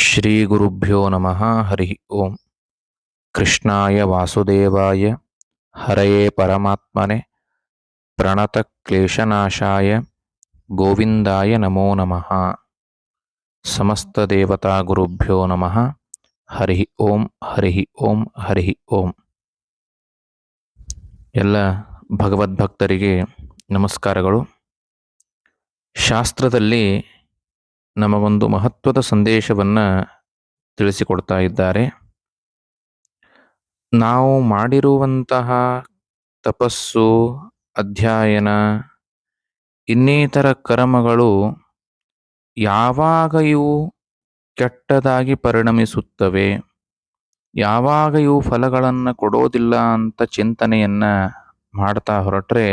ಶ್ರೀ ಗುರುಭ್ಯೋ ನಮಃ. ಹರಿ ಓಂ. ಕೃಷ್ಣಾಯ ವಾಸುದೇವಾಯ ಹರಯೇ ಪರಮಾತ್ಮನೆ ಪ್ರಣತ ಕ್ಲೇಶನಾಶಾಯ ಗೋವಿಂದಾಯ ನಮೋ ನಮಃ. ಸಮಸ್ತ ದೇವತಾ ಗುರುಭ್ಯೋ ನಮಃ. ಹರಿ ಓಂ. ಹರಿ ಓಂ. ಹರಿ ಓಂ. ಎಲ್ಲ ಭಗವದ್ಭಕ್ತರಿಗೆ ನಮಸ್ಕಾರಗಳು. ಶಾಸ್ತ್ರದಲ್ಲಿ ನಮಗೊಂದು ಮಹತ್ವದ ಸಂದೇಶವನ್ನು ತಿಳಿಸಿಕೊಡ್ತಾ ಇದ್ದಾರೆ. ನಾವು ಮಾಡಿರುವಂತಹ ತಪಸ್ಸು, ಅಧ್ಯಯನ, ಇನ್ನಿತರ ಕರ್ಮಗಳು ಯಾವಾಗ ಇವು ಕೆಟ್ಟದಾಗಿ ಪರಿಣಮಿಸುತ್ತವೆ, ಯಾವಾಗ ಇವು ಫಲಗಳನ್ನು ಕೊಡೋದಿಲ್ಲ ಅಂತ ಚಿಂತನೆಯನ್ನು ಮಾಡ್ತಾ ಹೊರಟ್ರೆ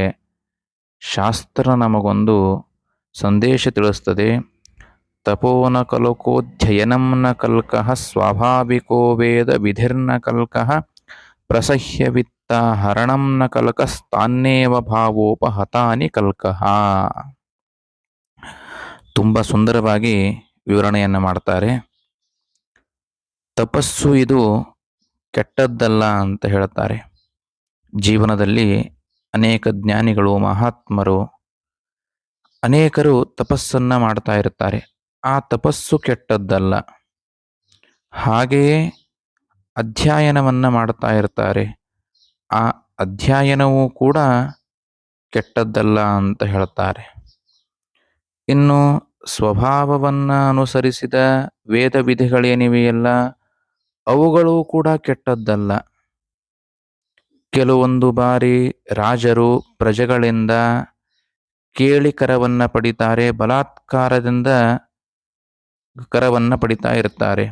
ಶಾಸ್ತ್ರ ನಮಗೊಂದು ಸಂದೇಶ ತಿಳಿಸ್ತದೆ. ತಪೋನ ಕಲಕೋಧ್ಯಯನಂ ನ ಕಲ್ಕಃ ಸ್ವಾಭಾವಿಕೋ ವೇದ ವಿಧಿರ್ನ ಕಲ್ಕಃ ಪ್ರಸಹ್ಯ ವಿತ್ತ ಹರಣಂ ನ ಕಲ್ಕಸ್ತಾನ್ನೇವ ಭಾವೋಪಹತಾನಿ ಕಲ್ಕಃ. ತುಂಬ ಸುಂದರವಾಗಿ ವಿವರಣೆಯನ್ನು ಮಾಡ್ತಾರೆ. ತಪಸ್ಸು ಇದು ಕೆಟ್ಟದ್ದಲ್ಲ ಅಂತ ಹೇಳ್ತಾರೆ. ಜೀವನದಲ್ಲಿ ಅನೇಕ ಜ್ಞಾನಿಗಳು, ಮಹಾತ್ಮರು ಅನೇಕರು ತಪಸ್ಸನ್ನು ಮಾಡ್ತಾ ಇರ್ತಾರೆ. ಆ ತಪಸ್ಸು ಕೆಟ್ಟದ್ದಲ್ಲ. ಹಾಗೆಯೇ ಅಧ್ಯಯನವನ್ನು ಮಾಡ್ತಾ ಇರ್ತಾರೆ. ಆ ಅಧ್ಯಯನವೂ ಕೂಡ ಕೆಟ್ಟದ್ದಲ್ಲ ಅಂತ ಹೇಳ್ತಾರೆ. ಇನ್ನು ಸ್ವಭಾವವನ್ನು ಅನುಸರಿಸಿದ ವೇದ ವಿಧಿಗಳೇನಿವೆಯಲ್ಲ, ಅವುಗಳು ಕೂಡ ಕೆಟ್ಟದ್ದಲ್ಲ. ಕೆಲವೊಂದು ಬಾರಿ ರಾಜರು ಪ್ರಜೆಗಳಿಂದ ಕೇಳಿ ಕರವನ್ನು ಪಡಿತಾರೆ, ಬಲಾತ್ಕಾರದಿಂದ ಕರವನ್ನು ಪಡಿತಾ ಇರ್ತಾರೆ.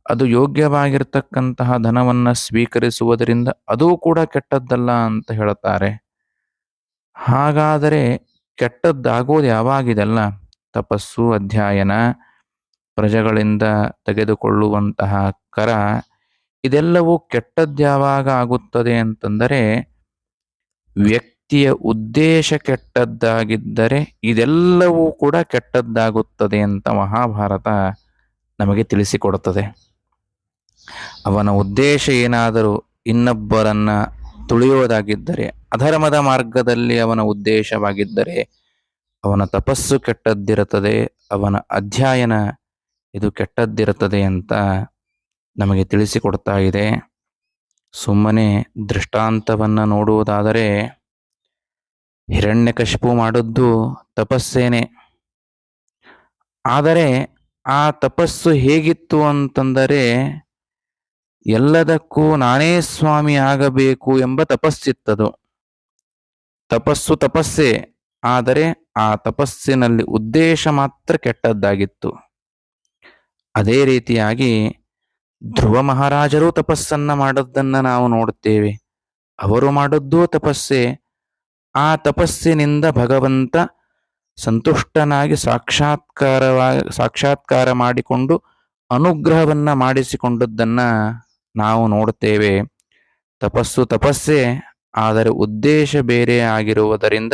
ಅದು ಯೋಗ್ಯವಾಗಿರ್ತಕ್ಕಂತಹ ಧನವನ್ನು ಸ್ವೀಕರಿಸುವುದರಿಂದ ಅದೂ ಕೂಡ ಕೆಟ್ಟದ್ದಲ್ಲ ಅಂತ ಹೇಳುತ್ತಾರೆ. ಹಾಗಾದರೆ ಕೆಟ್ಟದ್ದಾಗೋದು ಯಾವಾಗಿದೆಲ್ಲ? ತಪಸ್ಸು, ಅಧ್ಯಯನ, ಪ್ರಜೆಗಳಿಂದ ತೆಗೆದುಕೊಳ್ಳುವಂತಹ ಕರ, ಇದೆಲ್ಲವೂ ಕೆಟ್ಟದ್ಯಾವಾಗ ಆಗುತ್ತದೆ ಅಂತಂದರೆ ವ್ಯಕ್ತಿಯ ಉದ್ದೇಶ ಕೆಟ್ಟದ್ದಾಗಿದ್ದರೆ ಇದೆಲ್ಲವೂ ಕೂಡ ಕೆಟ್ಟದ್ದಾಗುತ್ತದೆ ಅಂತ ಮಹಾಭಾರತ ನಮಗೆ ತಿಳಿಸಿಕೊಡುತ್ತದೆ. ಅವನ ಉದ್ದೇಶ ಏನಾದರೂ ಇನ್ನೊಬ್ಬರನ್ನ ತುಳಿಯೋದಾಗಿದ್ದರೆ, ಅಧರ್ಮದ ಮಾರ್ಗದಲ್ಲಿ ಅವನ ಉದ್ದೇಶವಾಗಿದ್ದರೆ ಅವನ ತಪಸ್ಸು ಕೆಟ್ಟದ್ದಿರುತ್ತದೆ, ಅವನ ಅಧ್ಯಯನ ಇದು ಕೆಟ್ಟದ್ದಿರುತ್ತದೆ ಅಂತ ನಮಗೆ ತಿಳಿಸಿಕೊಡ್ತಾ ಇದೆ. ಸುಮ್ಮನೆ ದೃಷ್ಟಾಂತವನ್ನು ನೋಡುವುದಾದರೆ ಹಿರಣ್ಯಕಶಿಪು ಮಾಡಿದ್ದು ತಪಸ್ಸೇನೆ. ಆದರೆ ಆ ತಪಸ್ಸು ಹೇಗಿತ್ತು ಅಂತಂದರೆ ಎಲ್ಲದಕ್ಕೂ ನಾನೇ ಸ್ವಾಮಿ ಆಗಬೇಕು ಎಂಬ ತಪಸ್ಸಿತ್ತದು. ತಪಸ್ಸು ತಪಸ್ಸೇ, ಆದರೆ ಆ ತಪಸ್ಸಿನಲ್ಲಿ ಉದ್ದೇಶ ಮಾತ್ರ ಕೆಟ್ಟದ್ದಾಗಿತ್ತು. ಅದೇ ರೀತಿಯಾಗಿ ಧ್ರುವ ಮಹಾರಾಜರು ತಪಸ್ಸನ್ನ ಮಾಡದ್ದನ್ನು ನಾವು ನೋಡುತ್ತೇವೆ. ಅವರು ಮಾಡಿದ್ದೂ ತಪಸ್ಸೇ. ಆ ತಪಸ್ಸಿನಿಂದ ಭಗವಂತ ಸಂತುಷ್ಟನಾಗಿ ಸಾಕ್ಷಾತ್ಕಾರ ಮಾಡಿಕೊಂಡು ಅನುಗ್ರಹವನ್ನ ಮಾಡಿಸಿಕೊಂಡದ್ದನ್ನ ನಾವು ನೋಡುತ್ತೇವೆ. ತಪಸ್ಸು ತಪಸ್ಸೇ, ಆದರೆ ಉದ್ದೇಶ ಬೇರೆ ಆಗಿರುವುದರಿಂದ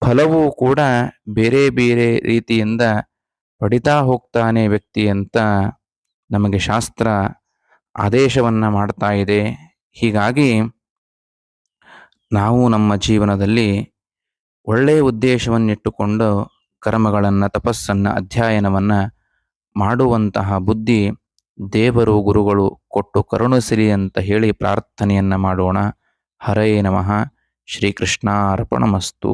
ಫಲವೂ ಕೂಡ ಬೇರೆ ಬೇರೆ ರೀತಿಯಿಂದ ಪಡಿತಾ ಹೋಗ್ತಾನೆ ವ್ಯಕ್ತಿ ಅಂತ ನಮಗೆ ಶಾಸ್ತ್ರ ಆದೇಶವನ್ನು ಮಾಡ್ತಾ ಇದೆ. ಹೀಗಾಗಿ ನಾವು ನಮ್ಮ ಜೀವನದಲ್ಲಿ ಒಳ್ಳೆಯ ಉದ್ದೇಶವನ್ನಿಟ್ಟುಕೊಂಡು ಕರ್ಮಗಳನ್ನು, ತಪಸ್ಸನ್ನು, ಅಧ್ಯಯನವನ್ನು ಮಾಡುವಂತಹ ಬುದ್ಧಿ ದೇವರು, ಗುರುಗಳು ಕೊಟ್ಟು ಕರುಣಿಸಲಿ ಅಂತ ಹೇಳಿ ಪ್ರಾರ್ಥನೆಯನ್ನು ಮಾಡೋಣ. ಹರೇ ನಮಃ. ಶ್ರೀಕೃಷ್ಣಾರ್ಪಣಮಸ್ತು.